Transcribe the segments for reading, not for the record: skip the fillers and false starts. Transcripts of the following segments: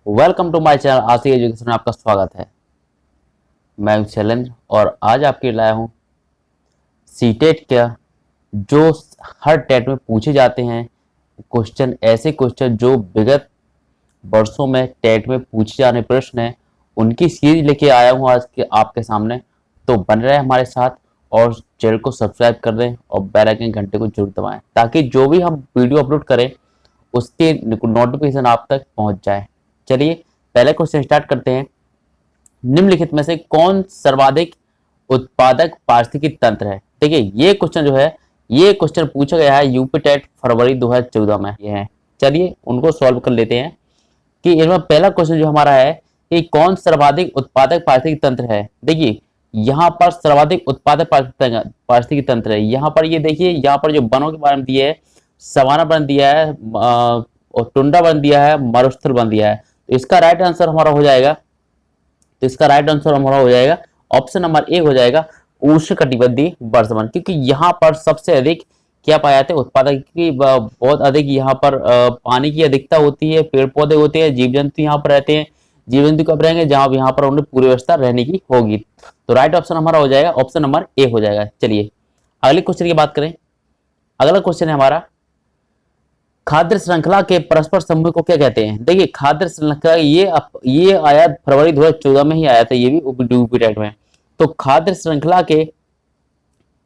Welcome to my channel Asif education में आपका स्वागत है। मैं हूं शैलेंद्र और आज आपके लिए लाया हूं सीटेट का जो हर टेट में पूछे जाते हैं क्वेश्चन, ऐसे क्वेश्चन जो विगत वर्षों में टेट में पूछे जाने प्रश्न हैं, उनकी सीरीज लेके आया हूं आज के आपके सामने। तो बन रहे हमारे साथ और चैनल को सब्सक्राइब कर दें और बेल आइकन घंटे को जरूर दबाएं ताकि जो भी हम वीडियो अपलोड करें उसके नोटिफिकेशन आप तक पहुंच जाए। चलिए पहले क्वेश्चन स्टार्ट करते हैं। निम्नलिखित में से कौन सर्वाधिक उत्पादक पारिस्थितिकी तंत्र है? देखिए ये क्वेश्चन जो है, ये क्वेश्चन पूछा गया है यूपी टेट फरवरी 2014 में ये है। चलिए उनको सॉल्व कर लेते हैं कि इनमें पहला क्वेश्चन जो हमारा है कि कौन सर्वाधिक उत्पादक पारिस्थितिकी तंत्र है। देखिए यहाँ पर सर्वाधिक उत्पादक पारिस्थितिकी तंत्र है। यहाँ पर ये देखिए, यहाँ पर जो वनों के बारे में दिया है, सवाना वन दिया है और टुंडा वन दिया है, मरुस्थल वन दिया है। तो इसका राइट आंसर हमारा हो जाएगा, ऑप्शन नंबर ए हो जाएगा उष्णकटिबंधीय वर्षावन, क्योंकि यहाँ पर सबसे अधिक क्या पाया जाता है उत्पादक की बहुत अधिक यहाँ पर पानी की अधिकता होती है, पेड़ पौधे होते हैं, जीव जंतु यहाँ पर रहते हैं। जीव जंतु कब रहेंगे? जहां यहाँ पर उन्हें पूरी व्यवस्था रहने की होगी। तो राइट ऑप्शन हमारा हो जाएगा ऑप्शन नंबर ए हो जाएगा। चलिए अगले क्वेश्चन की बात करें। अगला क्वेश्चन है हमारा खाद्य श्रृंखला के परस्पर समूह को क्या कहते हैं? देखिए खाद्य श्रृंखला ये आया फरवरी 2014 में ही आया था, ये भी यूपी टेट में। तो खाद्य श्रृंखला के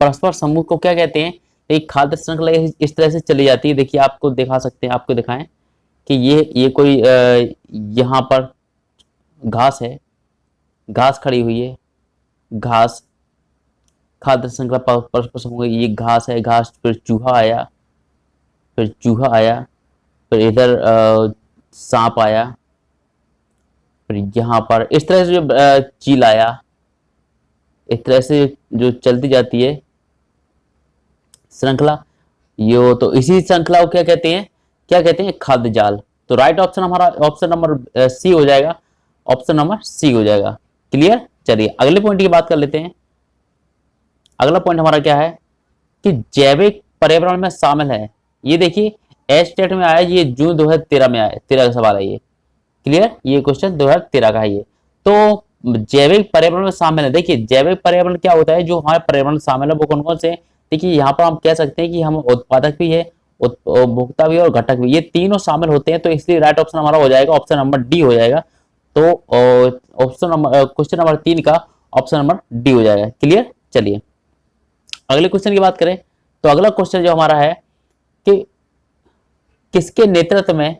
परस्पर समूह को क्या कहते हैं? एक खाद्य श्रृंखला इस तरह से चली जाती है। देखिए आपको दिखा सकते हैं, आपको दिखाएं कि ये कोई यहाँ पर घास है, घास खड़ी हुई है, घास खाद्य श्रृंखला परस्पर समूह, ये घास है, घास फिर चूहा आया, फिर इधर सांप आया, फिर यहाँ पर इस तरह से जो चील आया, इस तरह से जो चलती जाती है श्रृंखला, यो तो इसी श्रृंखला को क्या कहते हैं? खाद्य जाल। तो राइट ऑप्शन हमारा ऑप्शन नंबर सी हो जाएगा, ऑप्शन नंबर सी हो जाएगा। क्लियर? चलिए अगले पॉइंट की बात कर लेते हैं। अगला पॉइंट हमारा क्या है कि जैविक पर्यावरण में शामिल है। ये देखिए एच टेट में आया, ये जून 2013 में आया, 13 का सवाल है ये। क्लियर? ये क्वेश्चन 2013 का है ये। तो जैविक पर्यावरण में शामिल है। देखिए जैविक पर्यावरण क्या होता है, जो हमारे पर्यावरण शामिल है वो कौन कौन से? देखिए यहाँ पर हम कह सकते हैं कि हम उत्पादक भी है, उपभोक्ता भी और घटक भी, ये तीनों शामिल होते हैं। तो इसलिए राइट ऑप्शन हमारा हो जाएगा ऑप्शन नंबर डी हो जाएगा। तो ऑप्शन नंबर क्वेश्चन नंबर 3 का ऑप्शन नंबर डी हो जाएगा। क्लियर? चलिए अगले क्वेश्चन की बात करें। तो अगला क्वेश्चन जो हमारा है कि किसके नेतृत्व में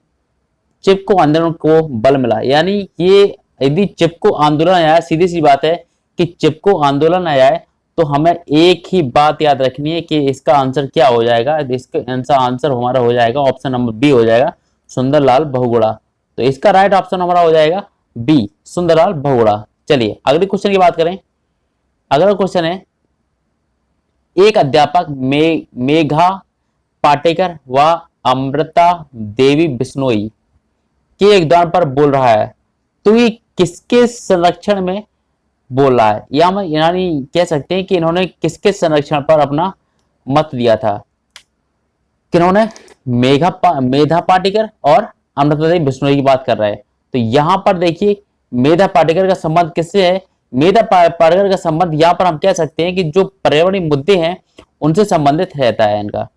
चिपको आंदोलन को बल मिला? यानी ये यदि चिपको आंदोलन आया, सीधी सी बात है कि चिपको आंदोलन आया है तो हमें एक ही बात याद रखनी है कि इसका आंसर क्या हो जाएगा। इसका आंसर हमारा हो जाएगा ऑप्शन नंबर बी हो जाएगा, सुंदरलाल बहुगुणा। तो इसका राइट ऑप्शन हमारा हो जाएगा बी, सुंदरलाल बहुगुणा। चलिए अगले क्वेश्चन की बात करें। अगला क्वेश्चन है एक अध्यापक मेघा पाटेकर व अमृता देवी बिश्नोई के एक उदाहरण पर बोल रहा है, तो ये किसके संरक्षण में बोल रहा है? या हम यानी कह सकते हैं कि इन्होंने किसके संरक्षण पर अपना मत दिया था? किन्होंने? मेधा पाटेकर और अमृता देवी बिश्नोई की बात कर रहे हैं। तो यहां पर देखिए मेधा पाटेकर का संबंध किससे है? मेधा पाटेकर का संबंध यहाँ पर हम कह सकते हैं कि जो पर्यावरणीय मुद्दे हैं उनसे संबंधित रहता है इनका।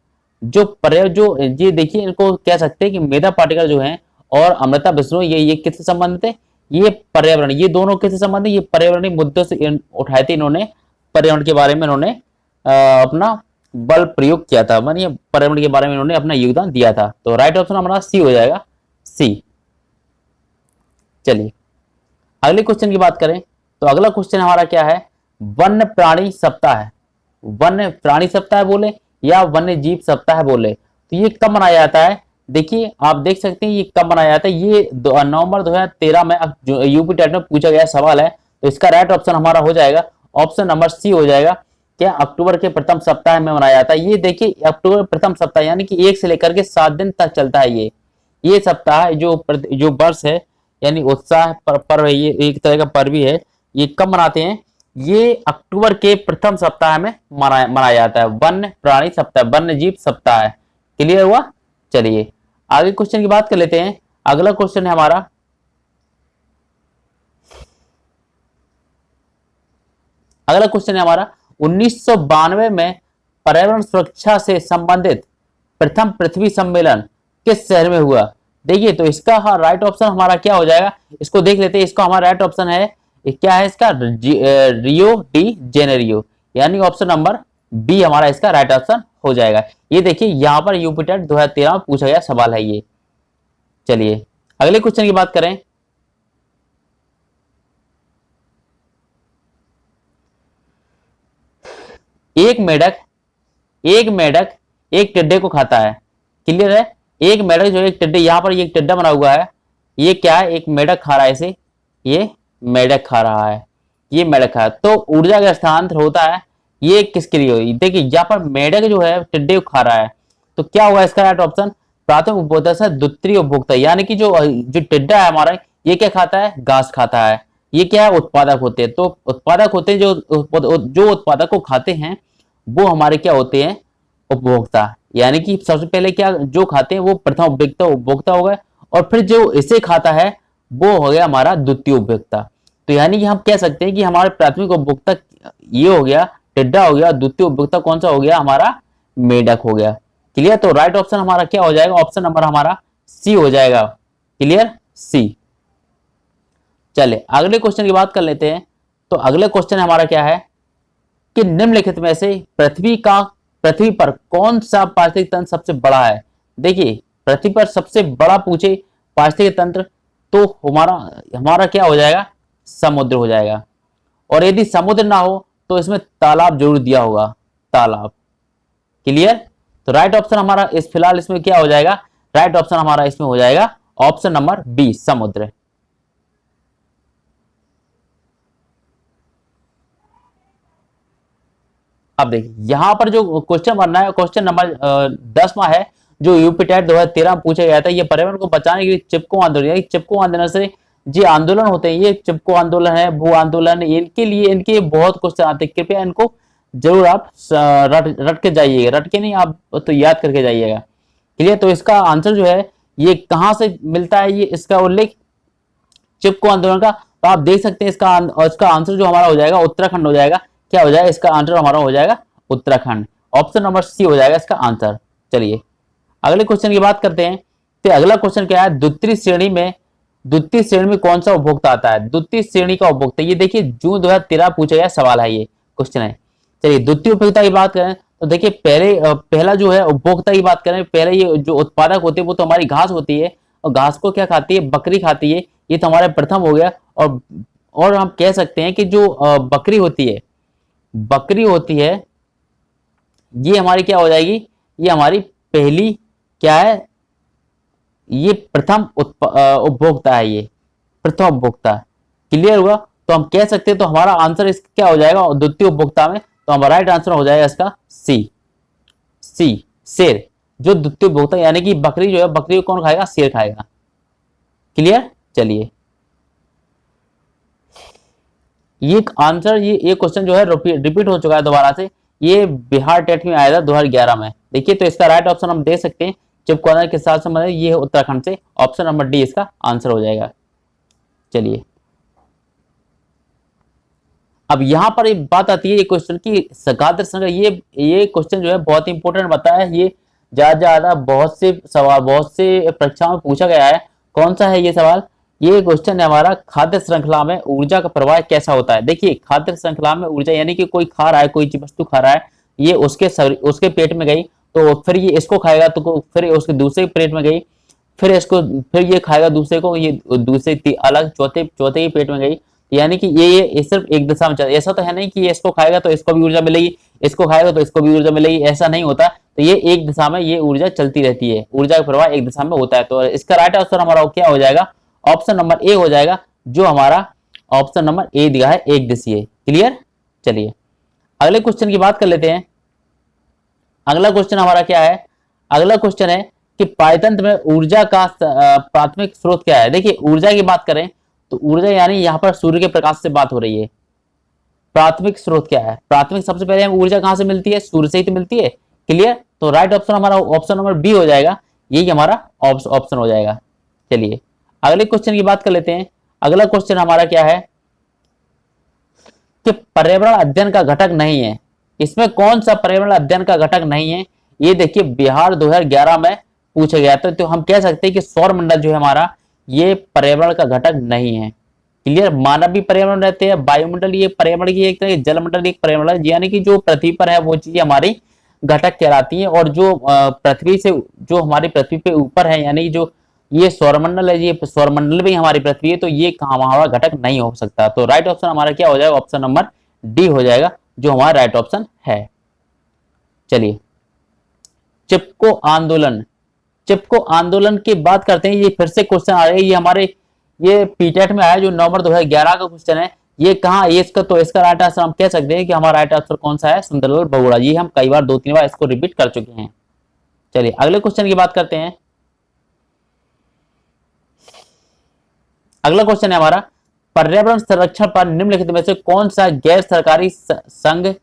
जो ये देखिए इनको कह सकते हैं कि मेधा पाटेकर जो है और अमृता बिश्नोई ये किससे संबंधित है? ये पर्यावरण, ये दोनों किससे संबंधित? ये पर्यावरणीय मुद्दों से उठाए थे इन्होंने, पर्यावरण के बारे में इन्होंने अपना बल प्रयोग किया था, मानिए पर्यावरण के बारे में इन्होंने अपना योगदान दिया था। तो राइट ऑप्शन हमारा सी हो जाएगा, सी। चलिए अगले क्वेश्चन की बात करें। तो अगला क्वेश्चन हमारा क्या है? वन्य प्राणी सप्ताह है, वन्य प्राणी सप्ताह बोले या वन्य जीव सप्ताह बोले, तो ये कब मनाया जाता है? देखिए आप देख सकते हैं ये कब मनाया जाता है। ये नवंबर 2013 में यूपी टेट में पूछा गया सवाल है। तो इसका राइट ऑप्शन हमारा हो जाएगा ऑप्शन नंबर सी हो जाएगा। क्या? अक्टूबर के प्रथम सप्ताह में मनाया जाता है। ये देखिए अक्टूबर प्रथम सप्ताह यानी कि 1 से लेकर के 7 दिन तक चलता है ये सप्ताह जो वर्ष है, यानी उत्साह पर्व है, ये एक तरह का पर्व भी है। ये कब मनाते हैं? ये अक्टूबर के प्रथम सप्ताह में मनाया जाता है, वन्य प्राणी सप्ताह, वन्य जीव सप्ताह है। क्लियर हुआ? चलिए आगे क्वेश्चन की बात कर लेते हैं। अगला क्वेश्चन है हमारा अगला क्वेश्चन है हमारा 1992 में पर्यावरण सुरक्षा से संबंधित प्रथम पृथ्वी सम्मेलन किस शहर में हुआ? देखिए तो इसका राइट ऑप्शन हमारा क्या हो जाएगा, इसको देख लेते हैं। इसका हमारा राइट ऑप्शन है, क्या है इसका, रियो डी जेनेरियो, यानी ऑप्शन नंबर बी हमारा इसका राइट ऑप्शन हो जाएगा। ये देखिए यहां पर यूपिटर 2013 में पूछा गया सवाल है ये। चलिए अगले क्वेश्चन की बात करें। एक मेढक एक टिड्डे को खाता है। क्लियर है? एक मेढक जो है एक टिड्डे, यहां पर ये टिड्डा बना हुआ है, ये क्या है, एक मेढक खा रहा है इसे, ये मेढक खा रहा है, ये मेढक खा रहा है। तो ऊर्जा का स्थानांतरण होता है, ये किसके लिए हुई? देखिए यहाँ पर मेढक जो है टिड्डे को खा रहा है, तो क्या होगा इसका राइट ऑप्शन, प्राथमिक उपभोक्ता से द्वितीय उपभोक्ता, यानी कि जो टिड्डा है हमारा, ये क्या खाता है, घास खाता है। ये क्या है, उत्पादक होते हैं। तो उत्पादक होते हैं, जो उत्पादक को खाते हैं वो हमारे क्या होते हैं, उपभोक्ता। यानी कि सबसे पहले क्या जो खाते हैं वो प्रथम उपभोक्ता हो गए, और फिर जो इसे खाता है वो हो गया हमारा द्वितीय उपभोक्ता। तो यानी कि हम कह सकते हैं कि हमारे प्राथमिक उपभोक्ता ये हो गया, टिड्डा हो गया, द्वितीय उपभोक्ता कौन सा हो गया, हमारा मेढक हो गया। क्लियर? तो राइट ऑप्शन हमारा क्या हो जाएगा, ऑप्शन नंबर हमारा सी हो जाएगा। क्लियर? सी। चले अगले क्वेश्चन की बात कर लेते हैं। तो अगले क्वेश्चन हमारा क्या है कि निम्नलिखित में से पृथ्वी पर कौन सा पारिस्थितिक तंत्र सबसे बड़ा है? देखिए पृथ्वी पर सबसे बड़ा पूछे पारिस्थितिक तंत्र, तो हमारा क्या हो जाएगा, समुद्र हो जाएगा। और यदि समुद्र ना हो तो इसमें तालाब जरूर दिया होगा, तालाब। क्लियर? तो राइट ऑप्शन हमारा फिलहाल इसमें क्या हो जाएगा, राइट ऑप्शन हमारा इसमें हो जाएगा ऑप्शन नंबर बी, समुद्र। अब देखिए यहां पर जो क्वेश्चन बनना है, क्वेश्चन नंबर 10वां है, जो यूपीटेट 2013 में पूछा गया था। ये पर्यावरण को बचाने के लिए चिपको आंदोलन, चिपको आंदोलन से जो आंदोलन होते हैं, ये चिपको आंदोलन है, भू आंदोलन, इनके लिए इनके बहुत क्वेश्चन आते हैं। कृपया इनको जरूर आप रट के जाइएगा, रट के नहीं, आप तो याद करके जाइएगा। क्लियर? तो इसका आंसर जो है ये कहां से मिलता है, ये इसका उल्लेख चिपको आंदोलन का, तो आप देख सकते हैं इसका आंसर जो हमारा हो जाएगा उत्तराखंड हो जाएगा। क्या हो जाएगा इसका आंसर हमारा हो जाएगा उत्तराखंड, ऑप्शन नंबर सी हो जाएगा इसका आंसर। चलिए अगले क्वेश्चन की बात करते हैं। तो अगला क्वेश्चन क्या है, द्वितीय श्रेणी में कौन सा उपभोक्ता आता है? द्वितीय श्रेणी का उपभोक्ता, ये देखिए जून 2013 पूछा गया सवाल है, ये क्वेश्चन है। चलिए द्वितीय उपभोक्ता की बात करें तो देखिए पहला जो है उपभोक्ता की बात करें, पहले ये जो उत्पादक होते हैं वो तो हमारी घास होती है, और घास को क्या खाती है, बकरी खाती है। ये तो हमारे प्रथम हो गया। और हम कह सकते हैं कि जो बकरी होती है ये हमारी क्या हो जाएगी, ये हमारी पहली क्या है, ये प्रथम उपभोक्ता है, ये प्रथम उपभोक्ता। क्लियर हुआ? तो हम कह सकते हैं तो हमारा आंसर इसका क्या हो जाएगा, द्वितीय उपभोक्ता में, तो हमारा राइट आंसर हो जाएगा इसका सी, शेर। जो द्वितीय उपभोक्ता यानी कि बकरी जो है, बकरी को कौन खाएगा, शेर खाएगा। क्लियर? चलिए ये आंसर, ये क्वेश्चन जो है रिपीट हो चुका है दोबारा से, ये बिहार टेट में आया था 2011 में। देखिए तो इसका राइट ऑप्शन हम दे सकते हैं, चिपको आंदोलन के साथ संबंधित, ये है उत्तराखंड से, ऑप्शन नंबर डी इसका आंसर हो जाएगा। चलिए अब यहां पर एक बात आती है, ये क्वेश्चन की खाद्य संग्रह, ये क्वेश्चन जो है बहुत इंपॉर्टेंट बताया है, ये ज्यादा बहुत से परीक्षाओं में पूछा गया है। कौन सा है ये सवाल, ये क्वेश्चन है हमारा, खाद्य श्रृंखला में ऊर्जा का प्रवाह कैसा होता है? देखिए खाद्य श्रृंखला में ऊर्जा यानी कि कोई खा रहा है, कोई वस्तु खा रहा है, ये उसके पेट में गई, तो फिर ये इसको खाएगा, तो फिर उसके दूसरे पेट में गई, फिर ये खाएगा दूसरे को, ये दूसरे अलग चौथे ही पेट में गई। यानी कि ये सिर्फ एक दिशा में चलता है। ऐसा तो है नहीं कि ये इसको खाएगा तो इसको भी ऊर्जा मिलेगी, इसको खाएगा तो इसको भी ऊर्जा मिलेगी, ऐसा नहीं होता। तो ये एक दिशा में ये ऊर्जा चलती रहती है, ऊर्जा का प्रवाह एक दिशा में होता है। तो इसका राइट आंसर हमारा क्या हो जाएगा, ऑप्शन नंबर ए हो जाएगा, जो हमारा ऑप्शन नंबर ए दिया है, एक दिशीय। क्लियर? चलिए अगले क्वेश्चन की बात कर लेते हैं। अगला क्वेश्चन हमारा क्या है, अगला क्वेश्चन है कि पारतंत्र में ऊर्जा का प्राथमिक स्रोत क्या है? देखिए ऊर्जा की बात करें तो ऊर्जा यानी यहाँ पर सूर्य के प्रकाश से बात हो रही है। प्राथमिक स्रोत क्या है, प्राथमिक सबसे पहले हमें ऊर्जा कहां से मिलती है, सूर्य से ही तो मिलती है। क्लियर? तो राइट ऑप्शन हमारा ऑप्शन नंबर बी हो जाएगा, यही हमारा ऑप्शन हो जाएगा। चलिए अगले क्वेश्चन की बात कर लेते हैं। अगला क्वेश्चन हमारा क्या है, कि पर्यावरण अध्ययन का घटक नहीं है। इसमें कौन सा पर्यावरण अध्ययन का घटक नहीं है? ये देखिए बिहार 2011 में पूछा गया था। तो हम कह सकते हैं कि सौर मंडल जो है हमारा, ये पर्यावरण का घटक नहीं है। क्लियर? मानवीय पर्यावरण रहते हैं, वायुमंडल ये पर्यावरण की एक तरह, जलमंडल एक पर्यावरण, यानी कि जो पृथ्वी पर है वो चीजें हमारी घटक कहलाती हैं। और जो पृथ्वी से, जो हमारी पृथ्वी पे ऊपर है, यानी जो ये सौरमंडल है, ये सौरमंडल में हमारी पृथ्वी है, तो ये कहाँ हमारा घटक नहीं हो सकता। तो राइट ऑप्शन हमारा क्या हो जाएगा? ऑप्शन नंबर डी हो जाएगा, जो हमारा राइट ऑप्शन है। चलिए, चिपको आंदोलन, चिपको आंदोलन की बात करते हैं। ये फिर से क्वेश्चन आ रहे हैं, ये हमारे ये पीटेट में आया, जो नवंबर 2011 का क्वेश्चन है। ये कहाँ, ये इसका, तो इसका राइट आंसर हम कह सकते हैं कि हमारा राइट आंसर कौन सा है? सुंदरलाल बगुड़ा। ये हम कई बार, 2-3 बार इसको रिपीट कर चुके हैं। चलिए अगले क्वेश्चन की बात करते हैं। अगला क्वेश्चन है हमारा, पर्यावरण संरक्षण पर निम्नलिखित में से कौन सा गैर सरकारी संघ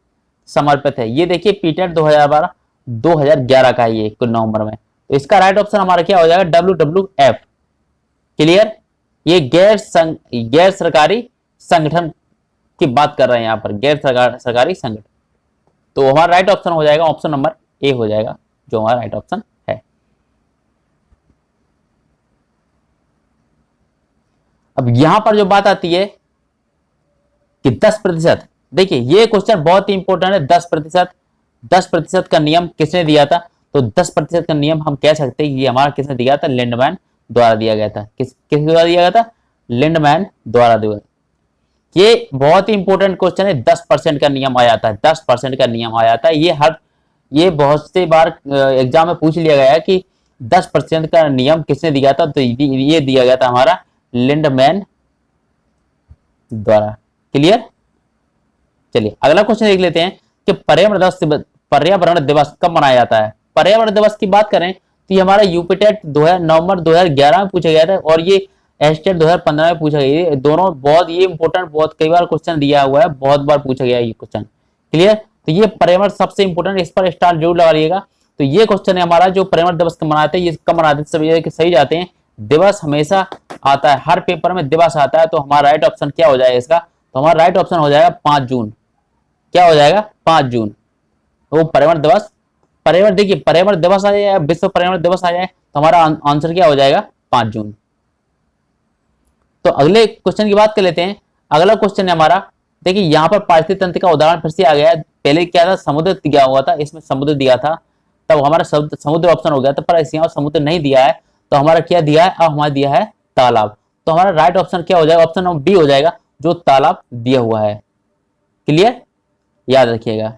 समर्पित है? ये देखिए पीटेट 2011 का है, ये नवंबर में। तो इसका राइट ऑप्शन हमारा क्या हो जाएगा? WWF। क्लियर? ये गैर सरकारी संगठन की बात कर रहे हैं यहाँ पर, गैर सरकारी संगठन। तो हमारा राइट ऑप्शन हो जाएगा ऑप्शन नंबर ए हो जाएगा, जो हमारा राइट ऑप्शन है। अब यहां पर जो बात आती है कि 10%, देखिए ये क्वेश्चन बहुत ही इंपॉर्टेंट है। 10%, 10% का नियम किसने दिया था? तो 10% का नियम हम कह सकते हैं कि हमारा किसने दिया था? लिंडमैन द्वारा दिया गया था। किस द्वारा दिया गया था? लिंडमैन द्वारा दिया। ये बहुत ही इंपॉर्टेंट क्वेश्चन है। 10% का नियम आ जाता है, 10% का नियम आ जाता है। ये बहुत से बार एग्जाम में पूछ लिया गया है कि 10% का नियम किसने दिया था? तो ये दिया गया था हमारा लिंडमैन द्वारा। क्लियर? चलिए अगला क्वेश्चन देख लेते हैं कि पर्यावरण दिवस कब मनाया जाता है? पर्यावरण दिवस की बात करें तो ये हमारा यूपीटेट नवंबर 2011 में पूछा गया था, और ये एस्टेट 2015 में पूछा गया। ये दोनों बहुत ये इंपॉर्टेंट, बहुत कई बार क्वेश्चन दिया हुआ है, बहुत बार पूछा गया है ये क्वेश्चन। क्लियर? तो ये पर्यावरण सबसे इंपॉर्टेंट, इस पर स्टार जरूर लगा लिएगा। तो ये क्वेश्चन है हमारा, जो पर्यावरण दिवस कब मनाते हैं, ये कब मनाते हैं? सही जाते हैं। दिवस हमेशा आता है, हर पेपर में दिवस आता है। तो हमारा राइट ऑप्शन क्या हो जाएगा इसका? तो हमारा राइट ऑप्शन हो जाएगा 5 जून। क्या हो जाएगा? 5 जून। वो पर्यावरण दिवस, पर्यावरण, देखिए पर्यावरण दिवस आ जाए, विश्व पर्यावरण दिवस आ जाए, तो हमारा आंसर क्या हो जाएगा? 5 जून। तो अगले क्वेश्चन की बात कर लेते हैं। अगला क्वेश्चन है हमारा, देखिए यहाँ पर पारिस्थितिक तंत्र का उदाहरण फिर से आ गया है। पहले क्या था? समुद्र दिया हुआ था, इसमें समुद्र दिया था, तब हमारा समुद्र ऑप्शन हो गया था, पर इस यहाँ समुद्र नहीं दिया है। तो हमारा क्या दिया है? अब हमारा दिया है तालाब। तो हमारा राइट ऑप्शन क्या हो जाएगा? ऑप्शन नंबर बी हो जाएगा, जो तालाब दिया हुआ है। क्लियर? याद रखिएगा।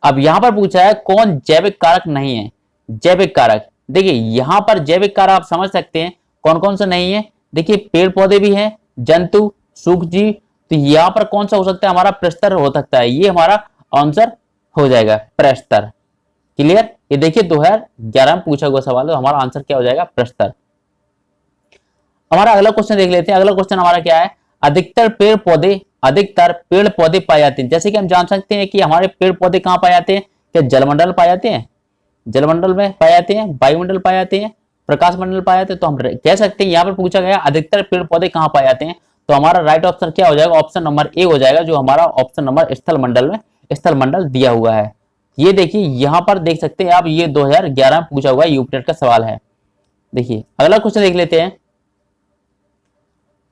अब यहां पर पूछा है कौन जैविक कारक नहीं है? जैविक कारक, देखिए यहां पर जैविक कारक आप समझ सकते हैं कौन कौन सा नहीं है। देखिए पेड़ पौधे भी हैं, जंतु, सूक्ष्म जीव। तो यहां पर कौन सा हो सकता है? हमारा प्रस्तर हो सकता है। ये हमारा आंसर हो जाएगा, प्रस्तर। क्लियर? ये देखिए 2011 में पूछा हुआ सवाल है, तो हमारा आंसर क्या हो जाएगा? प्रस्तर। हमारा अगला क्वेश्चन देख लेते हैं। अगला क्वेश्चन हमारा क्या है? अधिकतर पेड़ पौधे पाए जाते हैं। जैसे कि हम जान सकते हैं कि हमारे पेड़ पौधे कहाँ पाए जाते हैं? क्या जलमंडल पाए जाते हैं? जलमंडल में पाए जाते हैं, वायुमंडल पाए जाते हैं, प्रकाश मंडल पाए जाते हैं। तो हम कह सकते हैं यहाँ पर पूछा गया अधिकतर पेड़ पौधे कहाँ पाए जाते हैं, तो हमारा राइट ऑप्शन क्या हो जाएगा? ऑप्शन नंबर ए हो जाएगा, जो हमारा ऑप्शन नंबर स्थल मंडल में, स्थल मंडल दिया हुआ है। ये देखिए यहाँ पर देख सकते हैं आप, ये 2011 में पूछा हुआ है, यूपीटेट का सवाल है। देखिए अगला क्वेश्चन देख लेते हैं।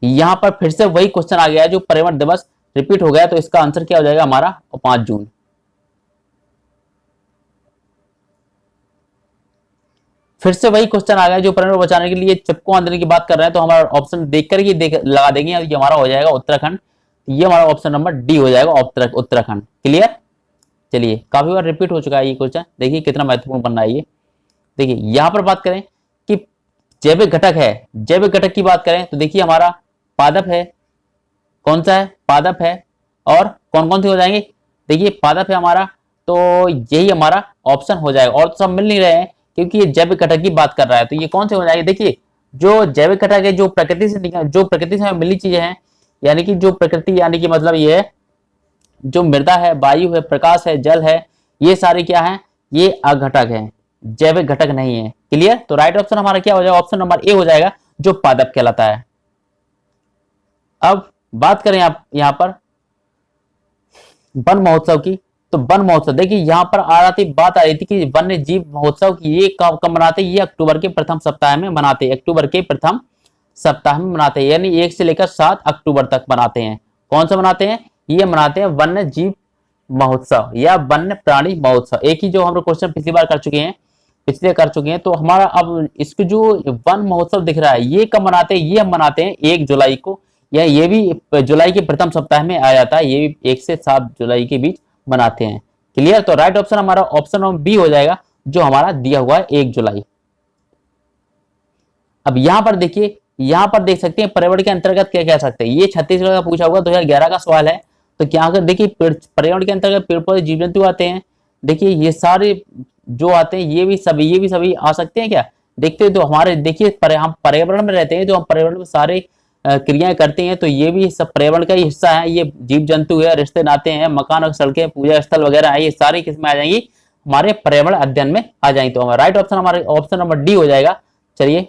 यहां पर फिर से वही क्वेश्चन आ गया है, जो पर्यावरण दिवस रिपीट हो गया। तो इसका आंसर क्या हो जाएगा हमारा? 5 जून। फिर से वही क्वेश्चन आ गया, जो पर्यावरण बचाने के लिए चिपको आंदोलन की बात कर रहे हैं। तो हमारा ऑप्शन देखकर ही लगा देंगे, ये हमारा हो जाएगा उत्तराखंड। ये हमारा ऑप्शन नंबर डी हो जाएगा, उत्तराखंड। क्लियर? चलिए काफी बार रिपीट हो चुका है ये क्वेश्चन, देखिए कितना महत्वपूर्ण बनना है ये। देखिए यहां पर बात करें कि जैविक घटक है, जैविक घटक की बात करें तो देखिए हमारा पादप है। कौन सा है? पादप है। और कौन कौन से हो जाएंगे? देखिए पादप है हमारा, तो यही हमारा ऑप्शन हो जाएगा। और तो सब मिल नहीं रहे हैं, क्योंकि ये जैविक घटक की बात कर रहा है। तो ये कौन से हो जाएंगे? देखिए जो जैविक घटक है, जो प्रकृति से हमें मिली चीजें हैं, यानी कि जो प्रकृति, यानी कि मतलब ये है, जो मृदा है, वायु है, प्रकाश है, जल है, ये सारे क्या है? ये अघटक है, जैविक घटक नहीं है। क्लियर? तो राइट ऑप्शन हमारा क्या हो जाएगा? ऑप्शन नंबर ए हो जाएगा, जो पादप कहलाता है। अब बात करें आप यहाँ पर वन महोत्सव की, तो वन महोत्सव देखिए यहाँ पर आ रही थी, बात आ रही थी कि वन्य जीव महोत्सव की ये कब मनाते हैं, ये अक्टूबर के प्रथम सप्ताह में मनाते हैं, अक्टूबर के प्रथम सप्ताह में मनाते हैं, यानी 1 से लेकर 7 अक्टूबर तक मनाते हैं। कौन सा मनाते हैं, ये मनाते हैं वन्य जीव महोत्सव या वन्य प्राणी महोत्सव। एक ही जो हम लोग क्वेश्चन पिछली बार कर चुके हैं, पिछले कर चुके हैं, तो हमारा अब इसको जो वन महोत्सव दिख रहा है ये कब मनाते हैं, ये हम मनाते हैं 1 जुलाई को, या ये भी जुलाई के प्रथम सप्ताह में आ जाता है, ये भी 1 से 7 जुलाई के बीच मनाते हैं। क्लियर, तो राइट ऑप्शन हमारा ऑप्शन नंबर बी हो जाएगा, जो हमारा दिया हुआ है 1 जुलाई। अब यहां पर देखिए, यहां पर देख सकते हैं पर्यावरण के अंतर्गत क्या कह सकते हैं, ये छत्तीसगढ़ का पूछा हुआ 2011 का सवाल है। तो क्या अगर देखिए पर्यावरण के अंतर्गत पेड़ पौधे जीव जंतु आते हैं, देखिए ये सारे जो आते हैं ये भी सभी आ सकते हैं क्या, देखते हैं तो हमारे देखिए हम पर्यावरण में रहते हैं, तो हम पर्यावरण में सारे क्रियाएं करते हैं, तो ये भी सब पर्यावरण का ही हिस्सा है, ये जीव जंतु है, रिश्ते नाते हैं, मकान और सड़कें, पूजा स्थल वगैरह है, ये सारी किसमें आ जाएंगी, हमारे पर्यावरण अध्ययन में आ जाएंगे। तो हमारा राइट ऑप्शन हमारे ऑप्शन नंबर डी हो जाएगा। चलिए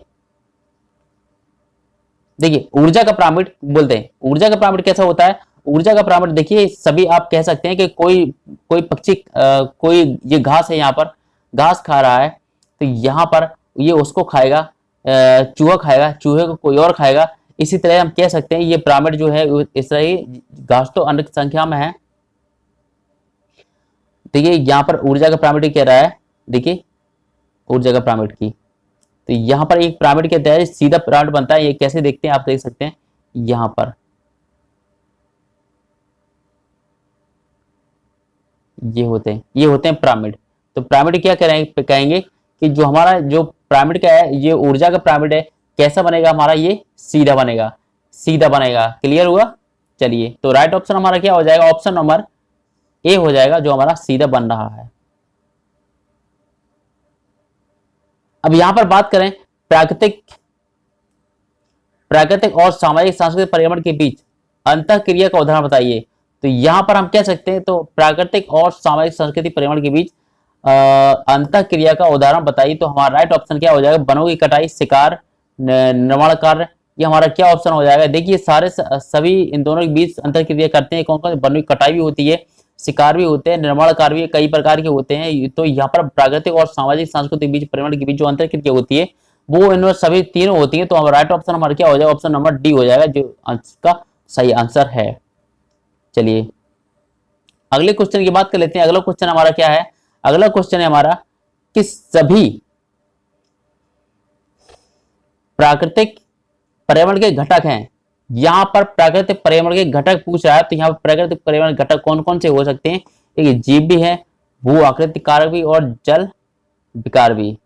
देखिए ऊर्जा का पिरामिड बोलते हैं, ऊर्जा का पिरामिड कैसा होता है, ऊर्जा का पिरामिड देखिए सभी आप कह सकते हैं कि कोई पक्षी कोई ये घास है, यहाँ पर घास खा रहा है, तो यहाँ पर ये उसको खाएगा, चूहा खाएगा, चूहे को कोई और खाएगा, इसी तरह हम कह सकते हैं ये पिरामिड जो है इस तरह ही, घास तो अनेक संख्या में है। देखिए यहाँ पर ऊर्जा का पिरामिड कह रहा है, देखिए ऊर्जा का पिरामिड की, तो यहाँ पर एक पिरामिड के तहत सीधा पिरामिड बनता है, ये कैसे देखते हैं आप देख सकते हैं, यहाँ पर ये होते हैं पिरामिड। तो पिरामिड क्या कहेंगे कि जो हमारा जो पिरामिड का है, ये ऊर्जा का पिरामिड है, कैसा बनेगा हमारा, ये सीधा बनेगा। क्लियर हुआ। चलिए तो राइट ऑप्शन हमारा क्या हो जाएगा, ऑप्शन नंबर ए हो जाएगा, जो हमारा सीधा बन रहा है। अब यहां पर बात करें प्राकृतिक और सामाजिक सांस्कृतिक पर्यावरण के बीच अंतः क्रिया का उदाहरण बताइए। तो यहां पर हम कह सकते हैं, तो प्राकृतिक और सामाजिक सांस्कृतिक पर्यावरण के बीच अंतः क्रिया का उदाहरण बताइए। तो हमारा राइट ऑप्शन क्या हो जाएगा, वनों की कटाई, शिकार, निर्माण कार्य, ये हमारा क्या ऑप्शन हो जाएगा। देखिए सारे सभी इन दोनों के बीच अंतर क्रिया करते हैं, कौन कौन, वनों की कटाई भी होती है, शिकार भी होते हैं, निर्माण कार्य भी कई प्रकार के होते हैं। तो यहाँ पर प्राकृतिक और सामाजिक सांस्कृतिक बीच पर्यावरण के बीच जो अंतर क्रिया होती है वो इनमें सभी तीनों होती है। तो हमारा राइट ऑप्शन हमारा क्या हो जाएगा, ऑप्शन नंबर डी हो जाएगा, जो इसका सही आंसर है। चलिए अगले क्वेश्चन की बात कर लेते हैं। अगला क्वेश्चन हमारा क्या है, अगला क्वेश्चन है हमारा कि सभी प्राकृतिक पर्यावरण के घटक हैं। यहां पर प्राकृतिक पर्यावरण के घटक पूछ रहा है, तो यहाँ पर प्राकृतिक पर्यावरण घटक कौन कौन से हो सकते हैं, देखिए जीव भी है, भू आकृति कारक भी, और जल विकार भी,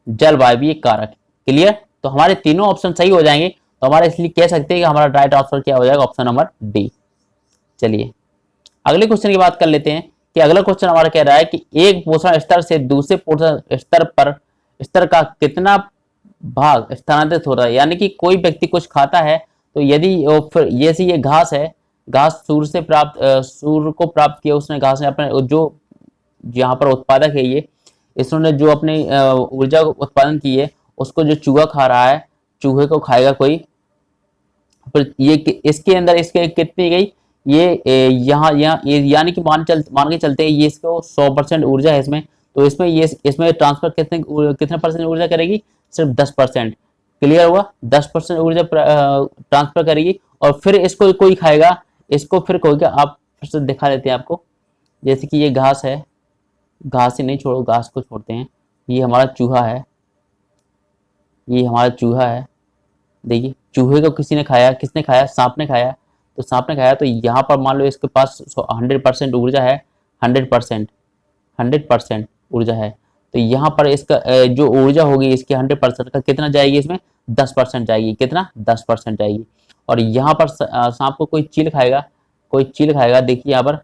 जलवायु भी एक कारक। क्लियर, तो हमारे तीनों ऑप्शन सही हो जाएंगे। तो हमारे इसलिए कह सकते हैं कि हमारा राइट आंसर क्या हो जाएगा, ऑप्शन नंबर डी। चलिए अगले क्वेश्चन की बात कर लेते हैं कि अगला क्वेश्चन हमारा कह रहा है कि एक पोषण स्तर से दूसरे पोषण स्तर का कितना भाग स्थानांतरित हो रहा है। यानी कि कोई व्यक्ति कुछ खाता है, तो यदि फिर जैसे ये घास है, घास सूर्य को प्राप्त किया उसने, घास ने अपने जो यहाँ पर उत्पादक है ये, इसने जो अपने ऊर्जा उत्पादन की है उसको जो चूहा खा रहा है, चूहे को खाएगा कोई, फिर ये इसके अंदर इसके कितनी गई, ये यहाँ यानी कि मान के चलते हैं ये इसको 100% ऊर्जा है इसमें, तो इसमें ट्रांसफर कितने परसेंट ऊर्जा करेगी, सिर्फ 10%। क्लियर हुआ, 10% ऊर्जा ट्रांसफर करेगी, और फिर इसको कोई खाएगा, इसको फिर कोई, आप फिर से दिखा देते हैं आपको, जैसे कि ये घास है, घास ही नहीं छोड़ो, घास को छोड़ते हैं, ये हमारा चूहा है, देखिए चूहे को किसने खाया, सांप ने खाया, तो सांप ने खाया, तो यहाँ पर मान लो इसके पास 100% ऊर्जा है, 100% ऊर्जा है, तो यहाँ पर इसका जो ऊर्जा होगी इसके 100% का कितना जाएगी, इसमें 10% जाएगी, कितना 10% जाएगी। और यहाँ पर सांप को कोई चील खाएगा, देखिए यहाँ पर,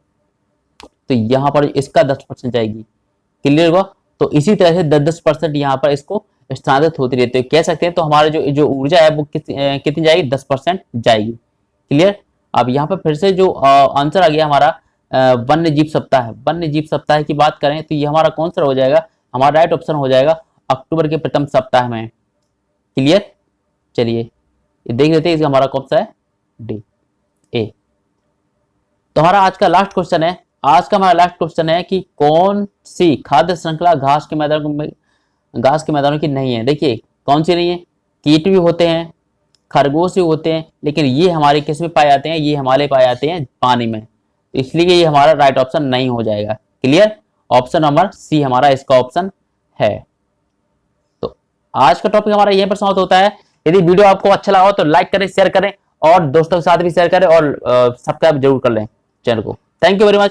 तो यहाँ पर इसका 10% जाएगी। क्लियर हुआ, तो इसी तरह से 10% यहाँ पर इसको स्थानांतरित होती रहती है, कह सकते हैं। तो हमारा जो ऊर्जा है वो कितनी जाएगी, 10% जाएगी। क्लियर, अब यहाँ पर फिर से जो आंसर आ गया हमारा वन्य जीव सप्ताह की बात करें, तो ये हमारा कौन सा हो जाएगा, हमारा राइट ऑप्शन हो जाएगा अक्टूबर के प्रथम सप्ताह में। क्लियर, चलिए ये देख लेते हैं, इसका हमारा कौन सा है, डी, ए। तो हमारा आज का लास्ट क्वेश्चन है, आज का हमारा लास्ट क्वेश्चन है कि कौन सी खाद्य श्रृंखला घास के मैदानों की नहीं है। देखिए कौन सी नहीं है, कीट भी होते हैं, खरगोश भी होते हैं, लेकिन ये हमारे किस में पाए जाते हैं, ये हमारे पाए जाते हैं पानी में, इसलिए ये हमारा राइट ऑप्शन नहीं हो जाएगा। क्लियर, ऑप्शन नंबर सी हमारा इसका ऑप्शन है। तो आज का टॉपिक हमारा यहीं पर समाप्त होता है। यदि वीडियो आपको अच्छा लगा हो तो लाइक करें, शेयर करें और दोस्तों के साथ भी शेयर करें और सब्सक्राइब जरूर कर लें चैनल को। Thank you very much.